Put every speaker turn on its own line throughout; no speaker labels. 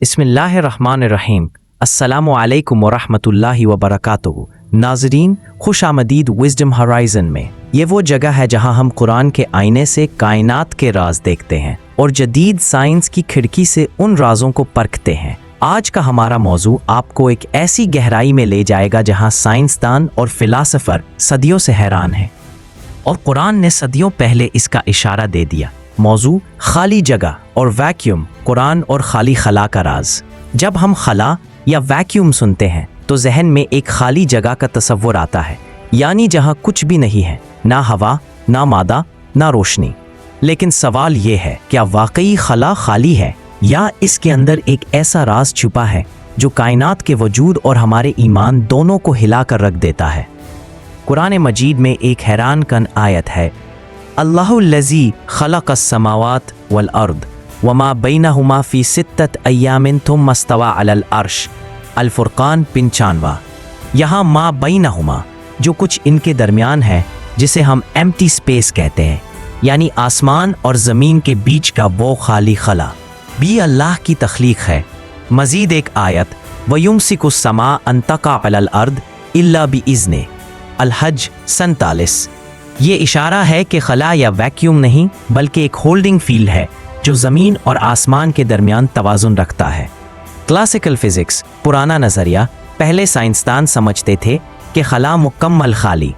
बिस्मिल्लाहिर्रहमानिर्रहीम। अस्सलामु अलैकुम वरहमतुल्लाहि वबरकातुहू। नाज़रीन, खुश आमदीद विज़डम हराइज़न में। ये वो जगह है जहां हम कुरान के आईने से कायनात के राज देखते हैं और जदीद साइंस की खिड़की से उन राजों को परखते हैं। आज का हमारा मौजू आपको एक ऐसी गहराई में ले जाएगा जहां साइंसदान और फिलासफर सदियों से हैरान हैं और कुरान ने सदियों पहले इसका इशारा दे दिया। मौजू खाली जगह और वैक्यूम, कुरान और खाली खला का राज। जब हम खला या वैक्यूम सुनते हैं तो जहन में एक खाली जगह का तस्वुर आता है, यानी जहां कुछ भी नहीं है, ना हवा, ना मादा, ना रोशनी। लेकिन सवाल ये है, क्या वाकई खला खाली है या इसके अंदर एक ऐसा राज छुपा है जो कायनात के वजूद और हमारे ईमान दोनों को हिला कर रख देता है। कुरान मजीद में एक हैरान कन आयत है, अल्लाहुल्लज़ी खलक़स समावात वल अर्द वमा बैनहुमा फी सित्तत अय्यामिन थुम्मा इस्तवा अलल अर्श। अल फुरक़ान 95। यहाँ मा बैनहुमा, जो कुछ इनके दरमियान है, जिसे हम एम्प्टी स्पेस कहते हैं, यानी आसमान और ज़मीन के बीच का वो खाली खला भी अल्लाह की तख्लीक है। मज़ीद एक आयत, वयुमसिकुस समा अन तक़ा अलल अर्द इल्ला बिइज़्ने। अल हज 47। ये इशारा है कि खला या वैक्यूम नहीं बल्कि एक होल्डिंग फील्ड है जो ज़मीन और आसमान के दरमियान तवाज़ुन रखता है। क्लासिकल फिज़िक्स, पुराना नज़रिया, पहले साइंसदान समझते थे कि खला मुकम्मल खाली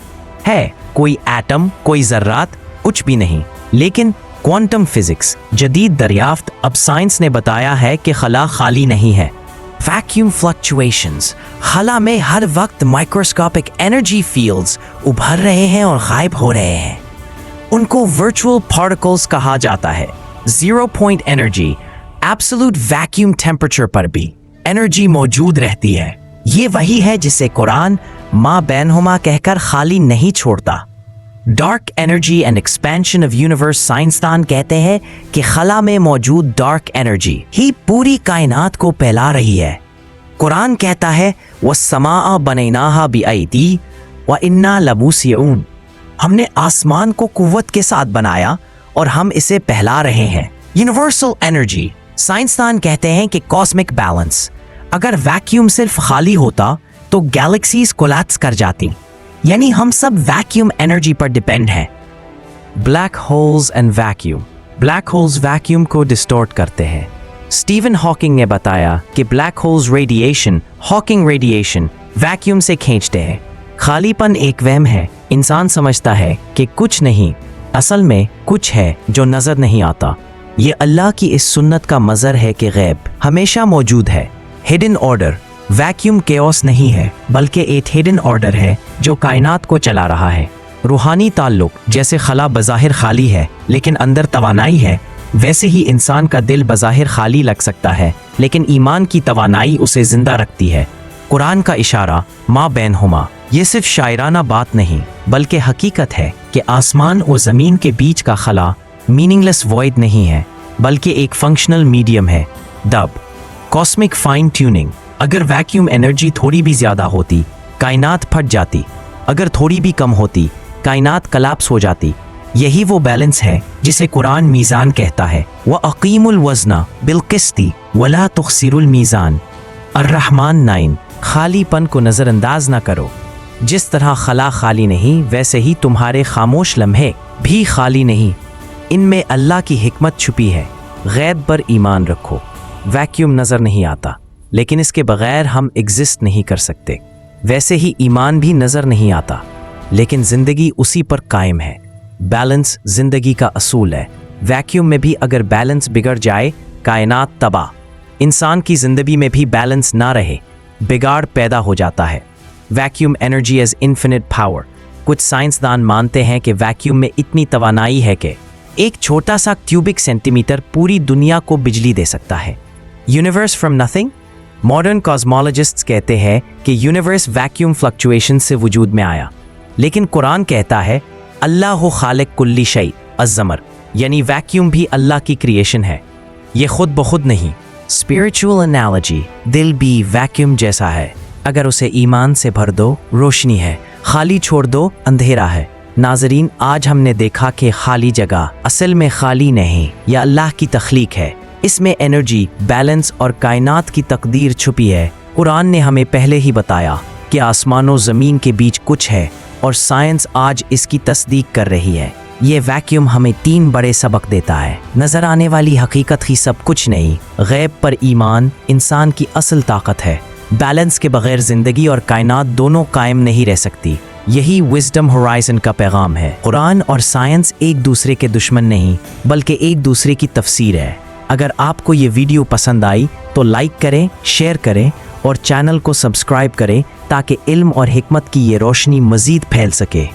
है, कोई एटम, कोई ज़र्रात, कुछ भी नहीं। लेकिन क्वांटम फिज़िक्स, जदीद दरियाफ्त, अब साइंस ने बताया है कि खला खाली नहीं है। वैक्यूम फ्लक्चुएशंस, खला में हर वक्त माइक्रोस्कोपिक एनर्जी फील्ड्स उभर रहे हैं और गायब हो रहे हैं। उनको वर्चुअल पार्टिकल्स कहा जाता है। Zero point energy, absolute vacuum temperature पर भी एनर्जी मौजूद रहती है। ये वही है जिसे कुरान मा बैनहुमा कहकर खाली नहीं छोड़ता। Dark energy and expansion of universe, साइंसदान कहते हैं कि खला में मौजूद डार्क एनर्जी ही पूरी कायनात को फैला रही है। कुरान कहता है वस्समाअ बनैनाहा बिअयदी व इन्ना लमूसिऊन। हमने आसमान को कुव्वत के साथ बनाया और हम इसे फैला रहे हैं। यूनिवर्सल एनर्जी, साइंसदान कहते हैं कि कॉस्मिक बैलेंस। अगर वैक्यूम सिर्फ खाली होता तो गैलेक्सीज कोलैप्स कर जाती, यानी हम सब वैक्यूम एनर्जी पर डिपेंड हैं। Black holes and vacuum, black holes vacuum को डिस्टॉर्ट करते हैं। स्टीवन हॉकिंग ने बताया कि black holes radiation, Hawking radiation, vacuum से खींचते हैं। खालीपन एक वहम है। इंसान समझता है कि कुछ नहीं, असल में कुछ है जो नजर नहीं आता। ये अल्लाह की इस सुन्नत का मज़र है कि गैब हमेशा मौजूद है। हिडन ऑर्डर, वैक्यूम केओस नहीं है बल्कि एक हिडन ऑर्डर है जो कायनात को चला रहा है। रूहानी ताल्लुक, जैसे खला बज़ाहिर खाली है लेकिन अंदर तवानाई है, वैसे ही इंसान का दिल बज़ाहिर खाली लग सकता है लेकिन ईमान की तवानाई उसे जिंदा रखती है। कुरान का इशारा मा बैनहुमा, ये सिर्फ शायराना बात नहीं बल्कि हकीकत है कि आसमान और ज़मीन के बीच का खला मीनिंगलेस वॉइड नहीं है बल्कि एक फंक्शनल मीडियम है। डब, कॉस्मिक फाइन ट्यूनिंग, अगर वैक्यूम एनर्जी थोड़ी भी ज़्यादा होती कायनात फट जाती, अगर थोड़ी भी कम होती कायनात कलाप्स हो जाती। यही वो बैलेंस है जिसे कुरान मीज़ान कहता है, व अकीमुल वज़ना बिलकिस्ती वला तुखसिरुल मीज़ान। अर्रहमान 9। खालीपन को नज़रअंदाज ना करो। जिस तरह खला खाली नहीं, वैसे ही तुम्हारे खामोश लम्हे भी खाली नहीं। इनमें अल्लाह की हिकमत छुपी है। गैब पर ईमान रखो। वैक्यूम नज़र नहीं आता लेकिन इसके बगैर हम एग्जिस्ट नहीं कर सकते। वैसे ही ईमान भी नज़र नहीं आता लेकिन ज़िंदगी उसी पर कायम है। बैलेंस ज़िंदगी का असूल है। वैक्यूम में भी अगर बैलेंस बिगड़ जाए, कायनात तबाह। इंसान की ज़िंदगी में भी बैलेंस ना रहे, बिगाड़ पैदा हो जाता है। Vacuum energy as infinite power. कुछ साइंसदान मानते हैं कि वैक्यूम में इतनी तवानाई है कि एक छोटा सा क्यूबिक सेंटीमीटर पूरी दुनिया को बिजली दे सकता है। यूनिवर्स फ्रॉम नथिंग, मॉडर्न कॉस्मोलॉजिस्ट्स कहते हैं कि यूनिवर्स वैक्यूम फ्लक्चुएशन से वजूद में आया। लेकिन कुरान कहता है अल्लाह खालिक कुल्ली शै अज़्ज़मर, यानी वैक्यूम भी अल्लाह की क्रिएशन है, ये खुद ब खुद नहीं। स्पिरिचुअल एनालॉजी, दिल भी वैक्यूम जैसा है। अगर उसे ईमान से भर दो, रोशनी है, खाली छोड़ दो, अंधेरा है। नाजरीन, आज हमने देखा कि खाली जगह असल में खाली नहीं, यह अल्लाह की तख्लीक है। इसमें एनर्जी, बैलेंस और कायनात की तकदीर छुपी है। कुरान ने हमें पहले ही बताया कि आसमानों ज़मीन के बीच कुछ है और साइंस आज इसकी तस्दीक कर रही है। ये वैक्यूम हमें 3 बड़े सबक देता है। नज़र आने वाली हकीकत ही सब कुछ नहीं, गैब पर ईमान इंसान की असल ताकत है। बैलेंस के बगैर ज़िंदगी और कायनात दोनों कायम नहीं रह सकती। यही विजडम होराइजन का पैगाम है। कुरान और साइंस एक दूसरे के दुश्मन नहीं, बल्कि एक दूसरे की तफसीर है। अगर आपको ये वीडियो पसंद आई तो लाइक करें, शेयर करें और चैनल को सब्सक्राइब करें ताकि इल्म और हिकमत की ये रोशनी मज़ीद फैल सके।